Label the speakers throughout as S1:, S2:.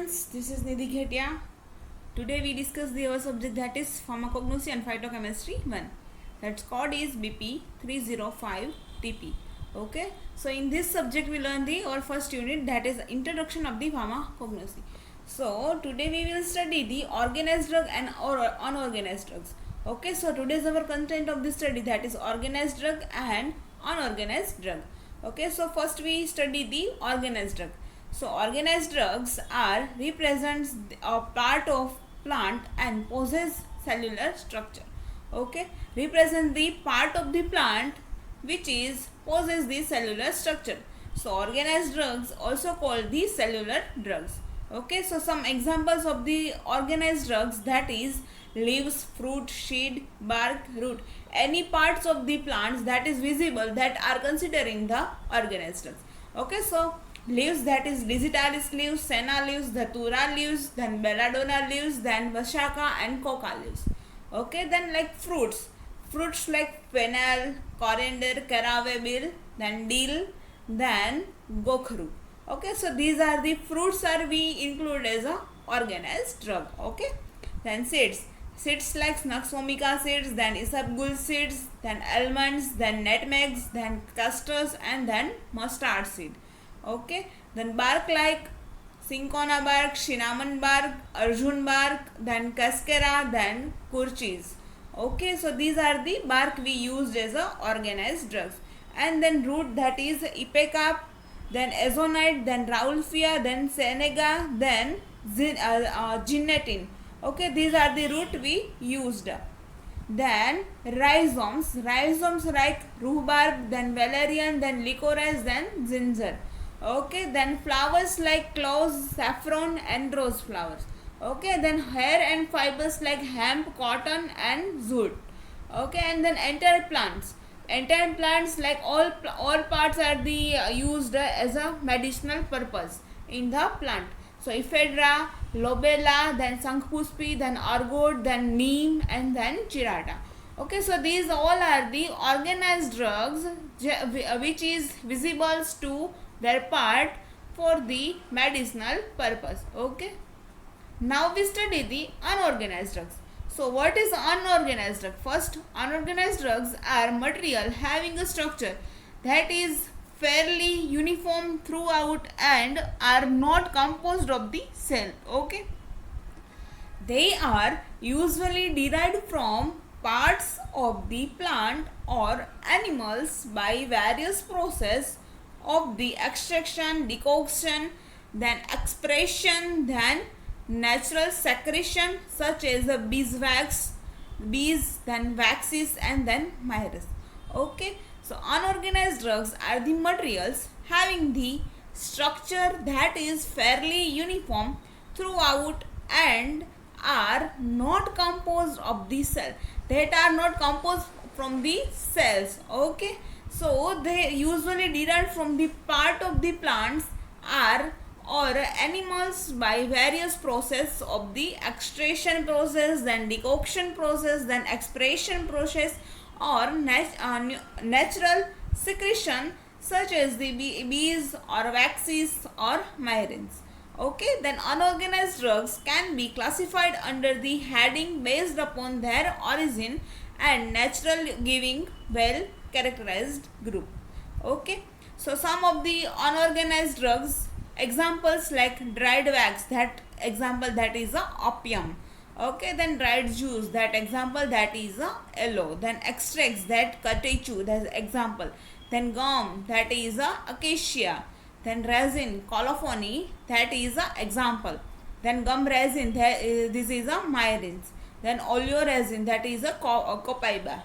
S1: students, this is Nidhi Ghetia. Today we discuss our subject, that is pharmacognosy and phytochemistry 1. That's code is BP 305 TP. Okay, so in this subject we learn our first unit, that is introduction of the pharmacognosy. So today we will study the organized drug and unorganized drugs. Okay, so today's our content of this study, that is organized drug and unorganized drug. Okay, so first we study the organized drug. So organized drugs are represents a part of plant and possess cellular structure. Okay, represent the part of the plant which is possess the cellular structure. So organized drugs also called the cellular drugs. Okay, so some examples of the organized drugs, that is leaves, fruit, seed, bark, root, any parts of the plants that is visible that are considering the organized drugs. Okay, so leaves, that is digitalis leaves, senna leaves, datura leaves, then belladonna leaves, then vashaka and coca leaves. Okay, then like fruits like fennel, coriander, caraway bill, then dill, then gokhru. Okay, so these are the fruits are we include as a organized drug. Okay, then seeds like Snaxomica seeds, then isabgul seeds, then almonds, then nutmegs, then castors, and then mustard seed. Okay, then bark like cinchona bark, cinnamon bark, arjun bark, then cascara, then curchis. Okay, so these are the bark we used as a organized drugs. And then root, that is ipecac, then azonite, then raulfia, then senega, then ginnetin. Okay, these are the root we used. Then rhizomes like rhubarb, then valerian, then licorice, then ginger. Okay, then flowers like cloves, saffron, and rose flowers. Okay, then hair and fibers like hemp, cotton, and jute. Okay, and then entire plants like all parts are the used as a medicinal purpose in the plant. So ephedra, lobella, then sankhpuspi, then argot, then neem, and then chirata. Okay, so these all are the organized drugs which is visible to their part for the medicinal purpose. Okay, now we study the unorganized drugs. So what is unorganized drug? First, unorganized drugs are material having a structure that is fairly uniform throughout and are not composed of the cell. Okay, they are usually derived from parts of the plant or animals by various process of the extraction, decoction, then expression, then natural secretion such as the beeswax, then waxes, and then myrrh. Okay, so unorganized drugs are the materials having the structure that is fairly uniform throughout and are not composed of the cell, that are not composed from the cells. Okay, so they usually derived from the part of the plants are or animals by various process of the extraction process, then decoction process, then expression process, or natural secretion such as the bees or waxes or myrrhines. Okay, then unorganized drugs can be classified under the heading based upon their origin and natural giving well characterized group. Okay, so some of the unorganized drugs, examples like dried wax, that example that is a opium. Okay, then dried juice, that example that is a aloe. Then extracts, that catechu, that is example. Then gum, that is a acacia. Then resin, colophony, that is a example. Then gum resin, this is a myrrhines. Then oleoresin, that is a copaiba.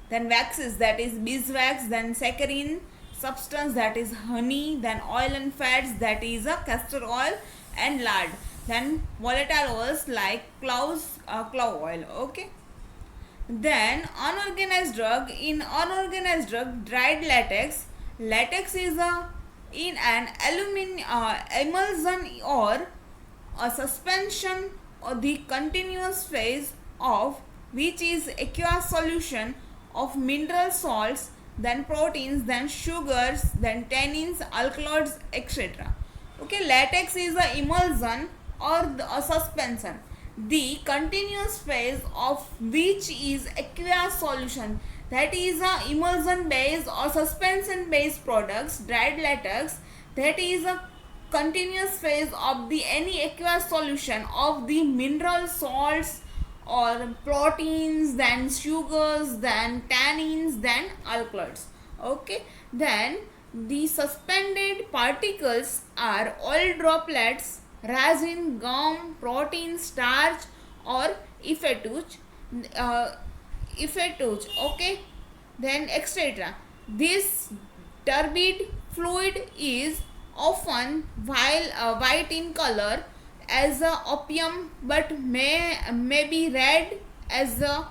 S1: Then waxes, that is beeswax. Then saccharine substance, that is honey. Then oil and fats, that is a castor oil and lard. Then volatile oils like clove oil. Okay, then unorganized drug, in unorganized drug, dried latex is in an emulsion or a suspension or the continuous phase of which is aqueous solution of mineral salts, then proteins, then sugars, then tannins, alkaloids, etc. Okay, latex is a emulsion or a suspension, the continuous phase of which is aqueous solution. That is a emulsion based or suspension based products. Dried latex, that is a continuous phase of the any aqueous solution of the mineral salts or proteins, then sugars, then tannins, then alkaloids. Okay, then the suspended particles are oil droplets, resin, gum, protein, starch, or effetuge, uh, okay, then etc. This turbid fluid is often white in color as a opium, but may be red as a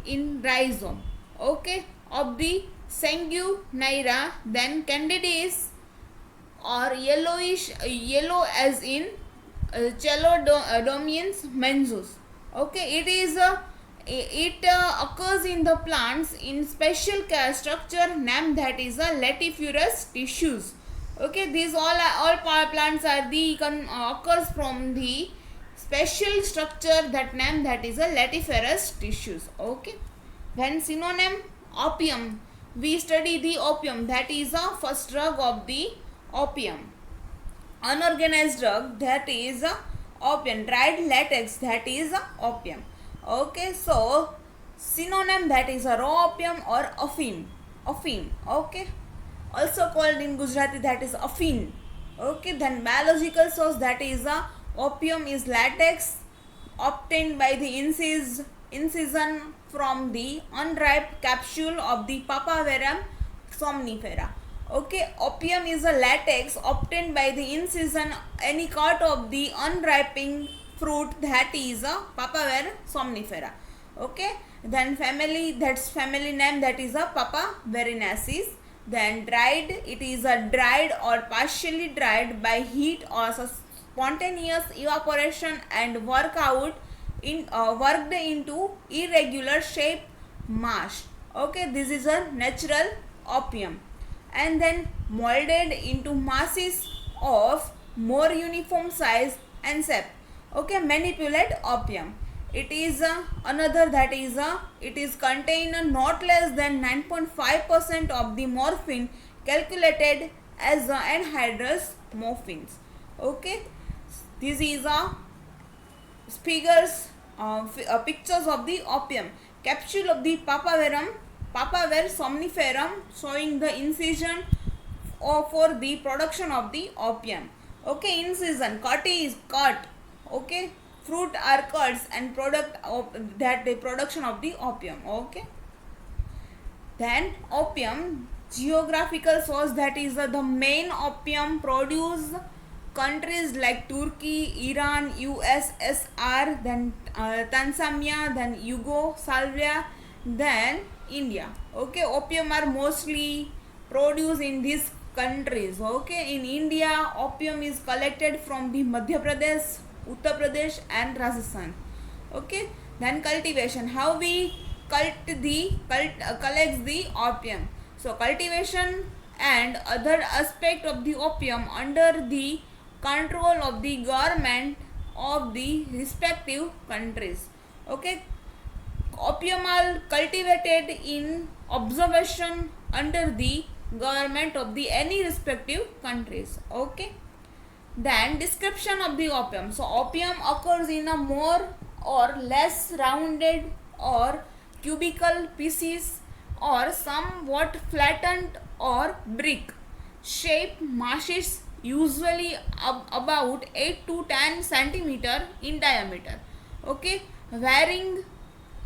S1: in rhizome, okay, of the sanguinea, then candidase, or yellow as in Chelodonians menzus. Okay, it occurs in the plants in special structure named that is a lentiferous tissues. Okay, these all plants are the occurs from the special structure that name that is a lentiferous tissues. Okay, then synonym opium, we study the opium, that is a first drug of the opium. Unorganized drug, that is opium. Dried latex, that is opium. Okay, so synonym, that is a raw opium or afim. Okay, also called in Gujarati that is afin. Okay, then biological source, that is opium is latex obtained by the incision from the unripe capsule of the Papaver somnifera. Okay, opium is a latex obtained by the incision any cut of the unripening fruit, that is a Papaver somnifera. Okay, then family, that's family name, that is a Papaverinaceae. Then dried, it is a dried or partially dried by heat or spontaneous evaporation and worked into irregular shape mass. Okay, this is a natural opium. And then molded into masses of more uniform size and shape. Okay, manipulate opium, it is another, that is it is contain not less than 9.5% of the morphine calculated as anhydrous morphines. Okay, this is figures, pictures of the opium capsule of the Papaver somniferum, showing the incision for the production of the opium. Okay, incision, cut is cut. Okay, fruit are cuts and product of that the production of the opium. Okay, then opium geographical source, that is the main opium produce countries like Turkey, Iran, USSR, then Tanzania, then Yugoslavia, then India. Okay, opium are mostly produced in these countries. Okay, in India opium is collected from the Madhya Pradesh, Uttar Pradesh and Rajasthan. Okay, then cultivation, how we collects the opium. So cultivation and other aspect of the opium under the control of the government of the respective countries. Okay, opium are cultivated in observation under the government of the any respective countries. Okay, then description of the opium. So opium occurs in a more or less rounded or cubical pieces or somewhat flattened or brick shaped masses, usually about 8 to 10 centimeter in diameter. Okay, varying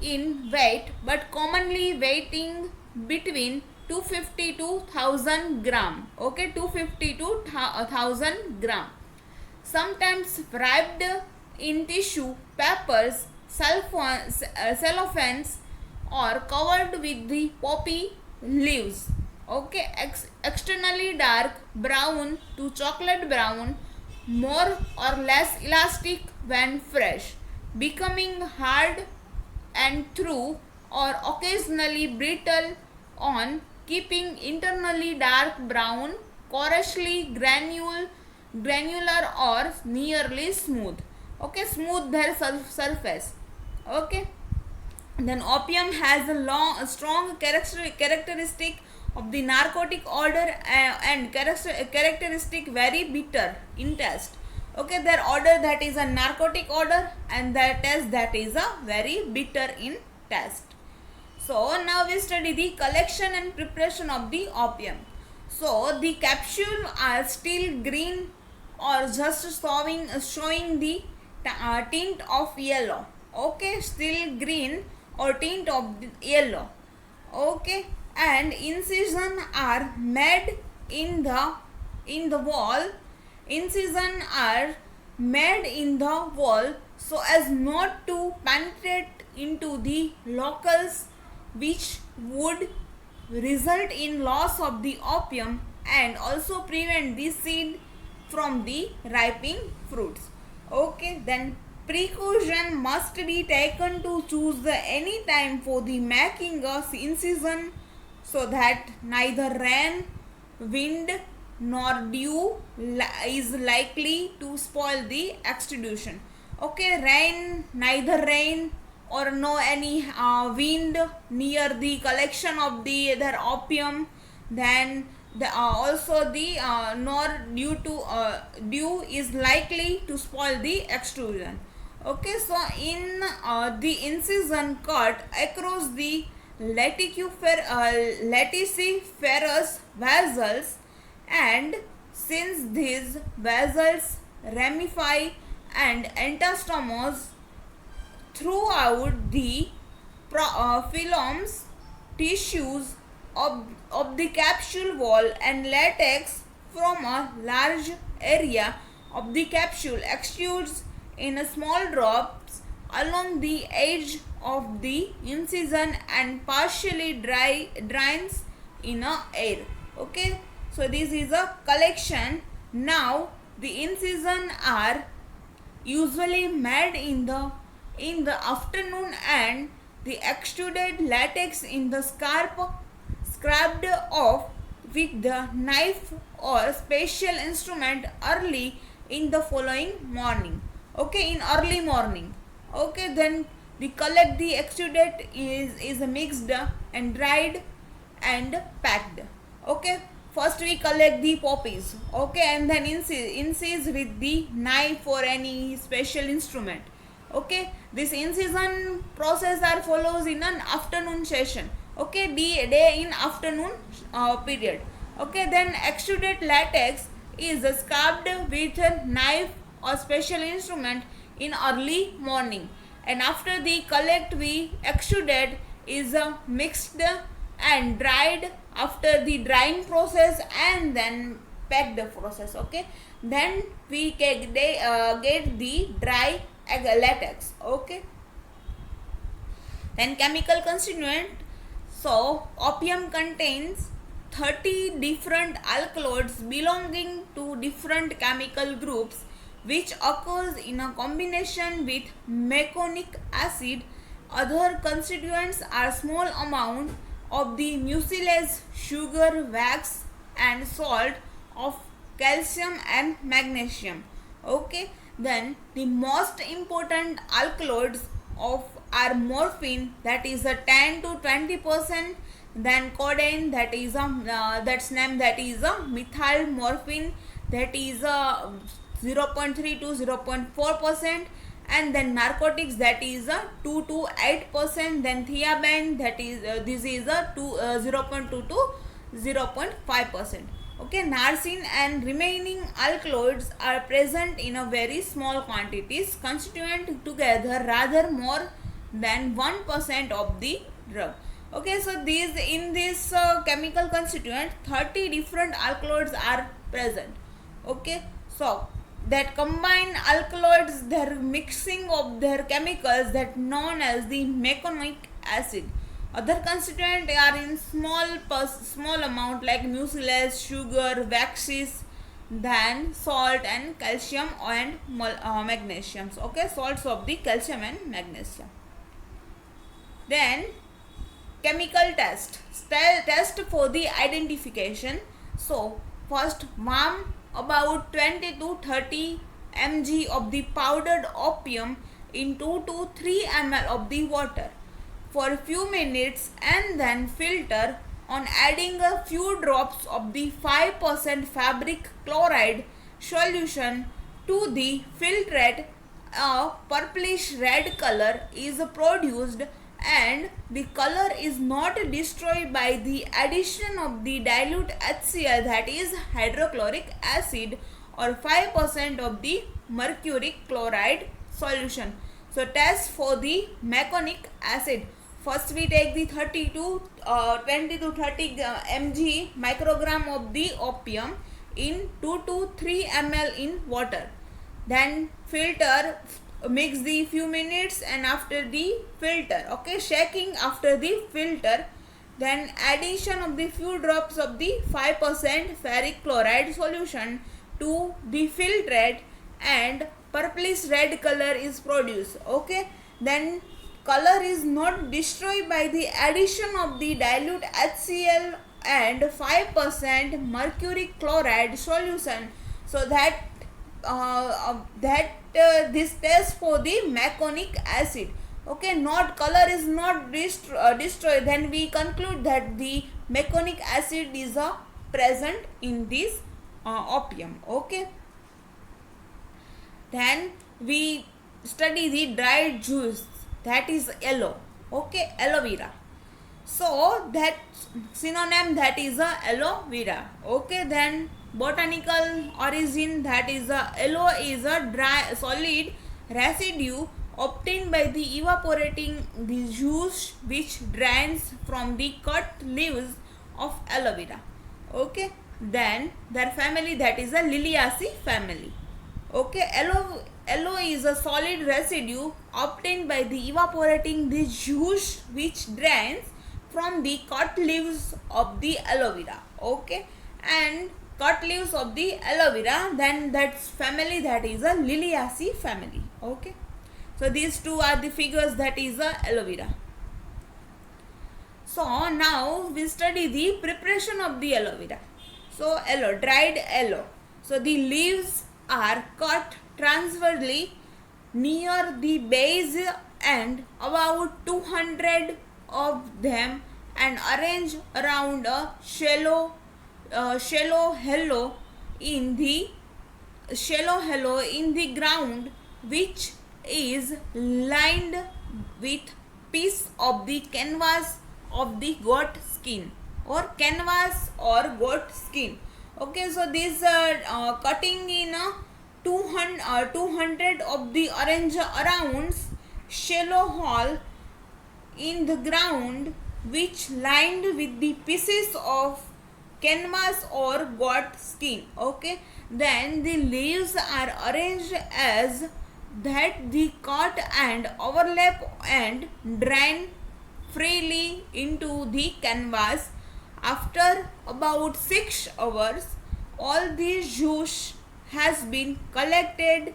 S1: in weight but commonly weighing between 250 to 1000 gram. Okay, 250 to 1000 gram, sometimes wrapped in tissue papers, cellophanes, or covered with the poppy leaves. Okay, externally dark brown to chocolate brown, more or less elastic when fresh, becoming hard and through or occasionally brittle on keeping internally dark brown, coarsely granular or nearly smooth. Okay, smooth their surface. Okay, then opium has a strong characteristic of the narcotic odor and characteristic very bitter in taste. Okay, their odor that is a narcotic odor, and their taste that is a very bitter in taste. So now we study the collection and preparation of the opium. So the capsule are still green or just showing the tint of yellow. Okay, still green or tint of yellow. Okay, and incision are made in the wall. Incision are made in the wall so as not to penetrate into the locals, which would result in loss of the opium and also prevent the seed from the ripening fruits. Okay, then precaution must be taken to choose any time for the making a incision so that neither rain, wind nor dew is likely to spoil the extrusion. Okay, neither rain or no any wind near the collection of the their opium, then also the nor dew is likely to spoil the extrusion. Okay, so in the incision cut across the lenticularous vessels, and since these vessels ramify and anastomose throughout the phylloms tissues of the capsule wall, and latex from a large area of the capsule extrudes in a small drops along the edge of the incision and partially drains in a air. Okay, so this is a collection. Now the incision are usually made in the afternoon, and the extruded latex in the scraped off with the knife or special instrument early in the following morning. Okay, in early morning. Okay, then the collect the extruded is mixed and dried and packed. Okay, first we collect the poppies. Okay, and then incise with the knife or any special instrument. Okay, this incision process are follows in an afternoon session. Okay, day in afternoon period. Okay, then extruded latex is scraped with a knife or special instrument in early morning, and after the collect we extruded is mixed and dried after the drying process, and then packed process. Okay, then we get the dry latex. Okay, then chemical constituent. So opium contains 30 different alkaloids belonging to different chemical groups, which occurs in a combination with meconic acid. Other constituents are small amount of the mucilage, sugar, wax and salt of calcium and magnesium. Okay, then the most important alkaloids of are morphine, that is a 10 to 20%, then codeine, that is a that's name, that is a methyl morphine, that is a 0.3 to 0.4%, and then narcotics, that is a 2 to 8%, then thiamine, that is this is a 0.2 to 0.5%. Okay, narcine and remaining alkaloids are present in a very small quantities, constituent together rather more than 1% of the drug. Okay, so these in this chemical constituent 30 different alkaloids are present. Okay, so that combine alkaloids, their mixing of their chemicals, that known as the meconic acid. Other constituents are in small amount like mucilage, sugar, waxes, then salt and calcium and magnesium. Okay, salts of the calcium and magnesium. Then chemical test for the identification. So first warm about 20 to 30 mg of the powdered opium in 2 to 3 ml of the water for a few minutes and then filter on adding a few drops of the 5% fabric chloride solution to the filtrate. A purplish red color is produced and the color is not destroyed by the addition of the dilute HCl, that is hydrochloric acid, or 5% of the mercuric chloride solution. So test for the meconic acid. First we take the 20 to 30 mg microgram of the opium in 2 to 3 ml in water. Then filter, mix the few minutes and after the filter, okay, shaking after the filter, then addition of the few drops of the 5% ferric chloride solution to the filtrate and purplish red color is produced, okay. Then color is not destroyed by the addition of the dilute HCl and 5% mercury chloride solution. So that this test for the meconic acid, okay, not color is not destroyed, then we conclude that the meconic acid is present in this opium, okay. Then we study the dried juice, that is aloe, okay, aloe vera. So that synonym, that is aloe vera, okay. Then botanical origin, that is aloe is a dry solid residue obtained by the evaporating the juice which drains from the cut leaves of aloe vera, okay. Then their family, that is a Liliaceae family, okay. Aloe is a solid residue obtained by the evaporating the juice which drains from the cut leaves of the aloe vera, okay. And cut leaves of the aloe vera, then that's family, that is a Liliaceae family, okay. So these two are the figures, that is a aloe vera. So now we study the preparation of the aloe vera. So aloe, dried aloe. So the leaves are cut transversely near the base and about 200 of them and arranged around a shallow hollow in the ground, which is lined with piece of the canvas of the goat skin or canvas or goat skin, okay. So this cutting in 200 of the arrange around shallow hole in the ground which lined with the pieces of canvas or goat skin, okay. Then the leaves are arranged as that the cut and overlap and drain freely into the canvas. After about 6 hours all the juice has been collected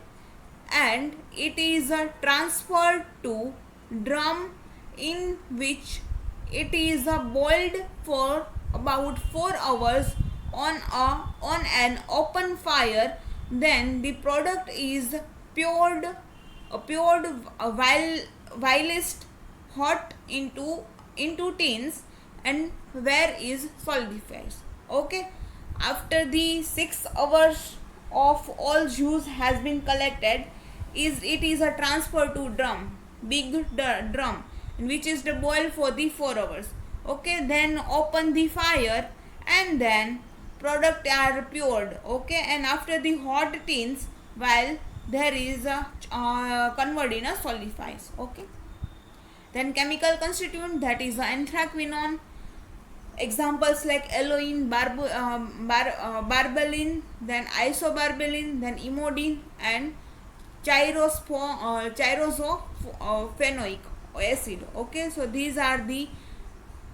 S1: and it is transferred to drum in which it is boiled for about 4 hours on an open fire. Then the product is poured whilst hot into tins and where is solidifies, okay. After the 6 hours of all juice has been collected, it is a transfer to drum, big drum, which is the boil for the 4 hours, okay. Then open the fire and then product are poured, okay. And after the hot tins, while there is a convert in a solidifies, okay. Then chemical constituent, that is anthraquinone. Examples like aloin, barbalin, then isobarbalin, then imodine and chirosophonoic acid, okay. So these are the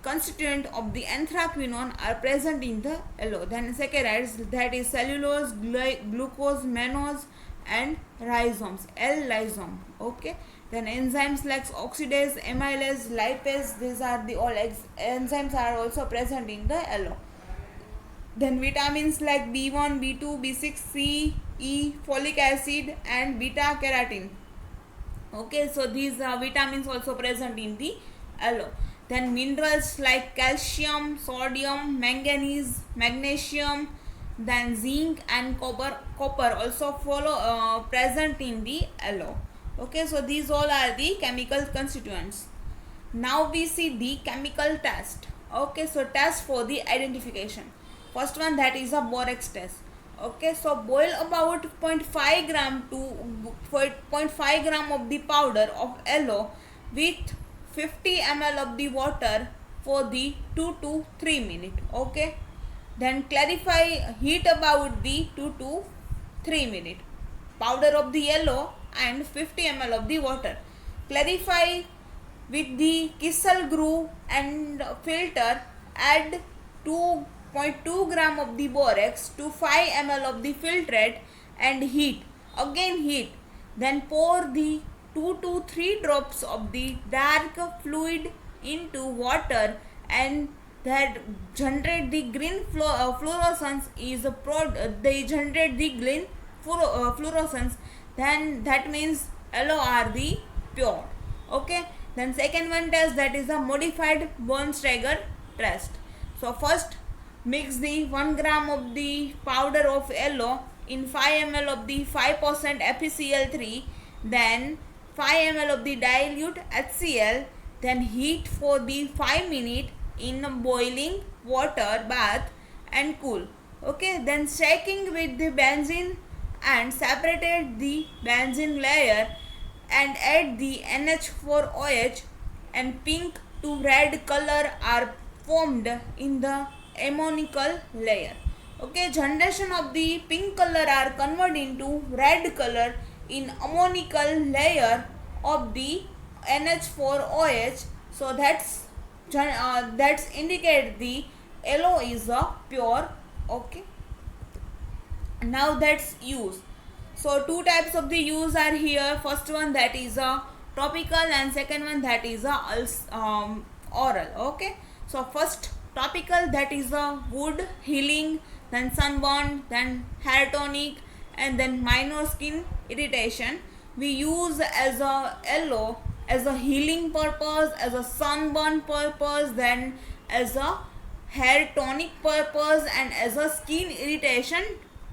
S1: constituent of the anthraquinone are present in the aloe. Then saccharides, that is cellulose, glucose, mannose and rhizomes, L-lysome, okay. Then enzymes like oxidase, amylase, lipase, these are the all enzymes are also present in the aloe. Then vitamins like B1, B2, B6, C, E, folic acid and beta carotene. Okay, so these vitamins also present in the aloe. Then minerals like calcium, sodium, manganese, magnesium, then zinc and copper also follow present in the aloe. Okay, so these all are the chemical constituents. Now we see the chemical test. Okay, so test for the identification. First one, that is a borax test. Okay, so boil about 0.5 gram to 0.5 gram of the powder of aloe with 50 ml of the water for the 2 to 3 minutes. Okay, then clarify, heat about the 2 to 3 minutes. Powder of the aloe and 50 ml of the water. Clarify with the Kissel glue and filter. Add 2.2 gram of the borax to 5 ml of the filtrate and heat. Again heat. Then pour the 2 to 3 drops of the dark fluid into water and that generate the green fluorescence is a they generate the green fluorescence. Then that means aloe are the pure. Okay, then second one test, that is a modified Bornsteiger test. So first mix the 1 gram of the powder of aloe in 5 ml of the 5% FeCl3, then 5 ml of the dilute HCl, then heat for the 5 minutes in boiling water bath and cool. Okay, then shaking with the benzene and separated the benzene layer and add the NH4OH and pink to red color are formed in the ammonical layer. Okay, generation of the pink color are converted into red color in ammonical layer of the NH4OH. So that's indicate the aloe is a pure. Okay, now that's use. So two types of the use are here. First one, that is a topical and second one, that is a oral. Okay, so first topical, that is a wound healing, then sunburn, then hair tonic and then minor skin irritation. We use as a aloe as a healing purpose, as a sunburn purpose, then as a hair tonic purpose and as a skin irritation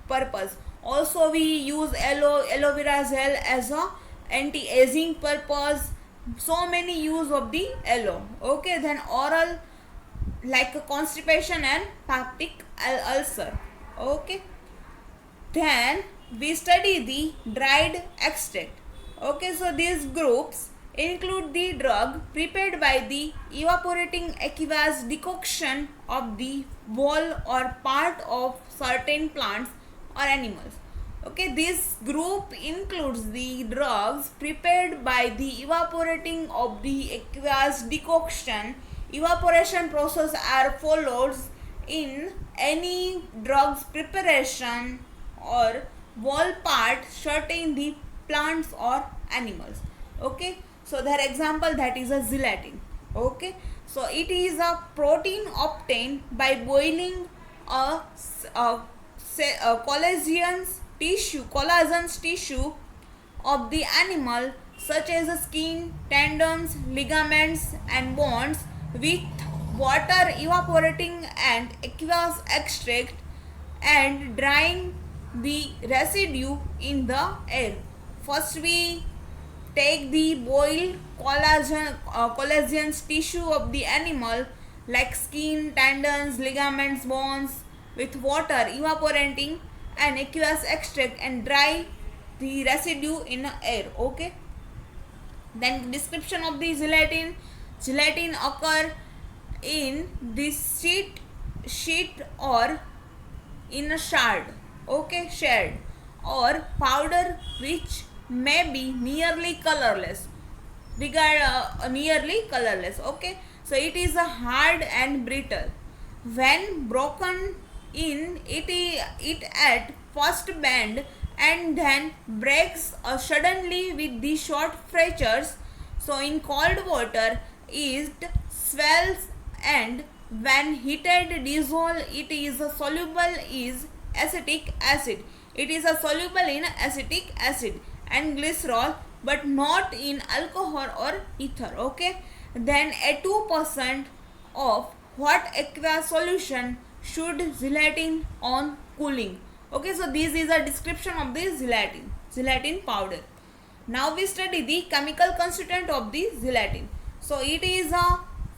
S1: purpose. Also we use aloe vera gel as a anti-aging purpose. So many use of the aloe. Okay, then oral, like a constipation and peptic ulcer. Okay, then we study the dried extract. Okay, so these groups include the drug prepared by the evaporating aqueous decoction of the whole or part of certain plants or animals. Okay, this group includes the drugs prepared by the evaporating of the aqueous decoction. Evaporation process are followed in any drugs preparation or whole part certain the plants or animals. Okay, so their example, that is a gelatin. Okay, so it is a protein obtained by boiling a collagen tissue of the animal, such as skin, tendons, ligaments and bones, with water evaporating and aqueous extract and drying the residue in the air. First we take the boiled collagen tissue of the animal like skin, tendons, ligaments, bones with water evaporating and aqueous extract and dry the residue in air. Okay, then description of the gelatin. Gelatin occur in this sheet or in a shard. Okay, shard or powder which may be nearly colorless. Nearly colorless. Okay, so it is a hard and brittle. When broken in, it at first bend and then breaks suddenly with the short fractures. So in cold water it swells and when heated dissolve it is a soluble is acetic acid. It is a soluble in acetic acid and glycerol, but not in alcohol or ether. Okay, then a 2% of hot aqueous solution should gelatin on cooling. Okay, so this is a description of the gelatin powder. Now we study the chemical constituent of the gelatin. So it is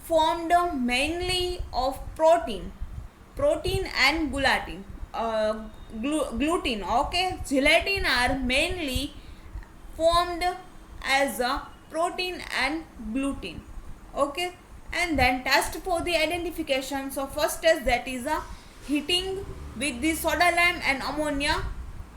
S1: formed mainly of protein and gluten. Okay, gelatin are mainly formed as a protein and gluten. Okay, and then test for the identification. So first test, that is a heating with the soda lime and ammonia.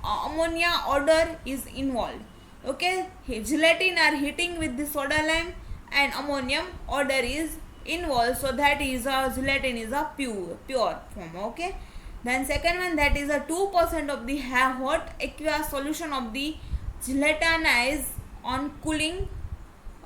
S1: Ammonia odor is involved. Okay, gelatin are heating with the soda lime and ammonium odor is involved, so that is a gelatin is a pure form. Okay, then second one, that is a 2% of the hot aqueous solution of the gelatin is on cooling.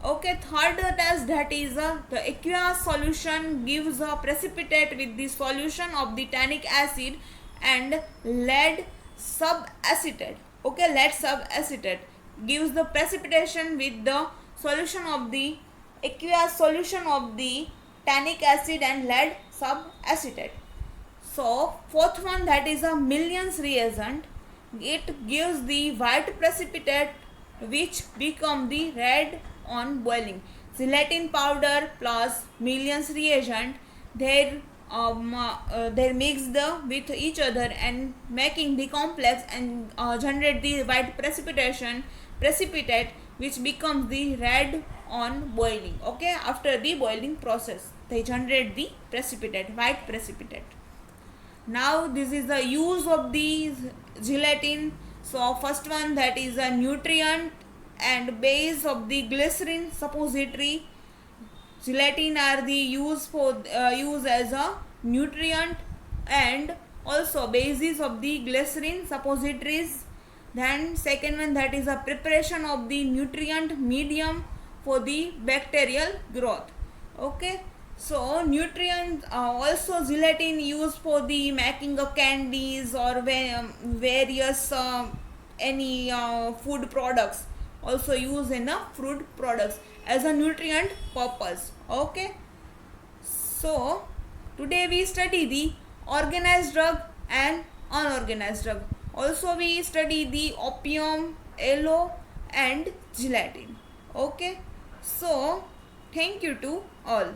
S1: Okay, third test, that is the aqueous solution gives a precipitate with the solution of the tannic acid and lead subacetate. Okay, lead subacetate gives the precipitation with the solution of the aqueous solution of the tannic acid and lead subacetate. So fourth one, that is a Millions reagent. It gives the white precipitate which become the red on boiling. Gelatin powder plus Millions reagent, they mix with each other and making the complex and generate the white precipitate which becomes the red on boiling. Okay, after the boiling process they generate the white precipitate. Now this is the use of the gelatin. So first one, that is a nutrient and base of the glycerin suppository. Gelatin are the use as a nutrient and also basis of the glycerin suppositories. Then second one, that is a preparation of the nutrient medium for the bacterial growth. Okay, so nutrient also gelatin used for the making of candies or various any food products, also used in fruit products as a nutrient purpose. Okay, so today we study the organized drug and unorganized drug. Also we study the opium, aloe and gelatin. Okay, so thank you to all.